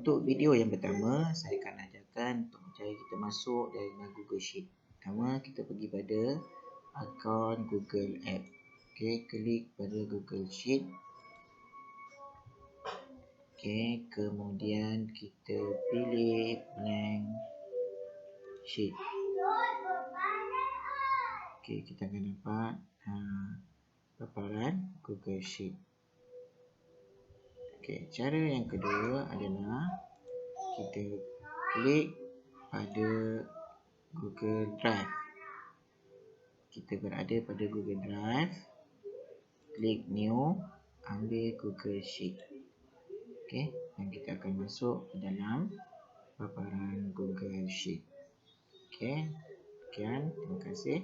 Untuk video yang pertama, saya akan ajarkan untuk cara kita masuk dalam Google Sheet. Pertama, kita pergi pada akaun Google App. Okey, klik pada Google Sheet. Okey, kemudian kita pilih blank sheet. Okey, kita akan dapat paparan Google Sheet. Okey, cara yang kedua adalah kita klik pada Google Drive. Kita berada pada Google Drive, klik New, ambil Google Sheet. Okey, dan kita akan masuk ke dalam paparan Google Sheet. Okey, sekian, terima kasih.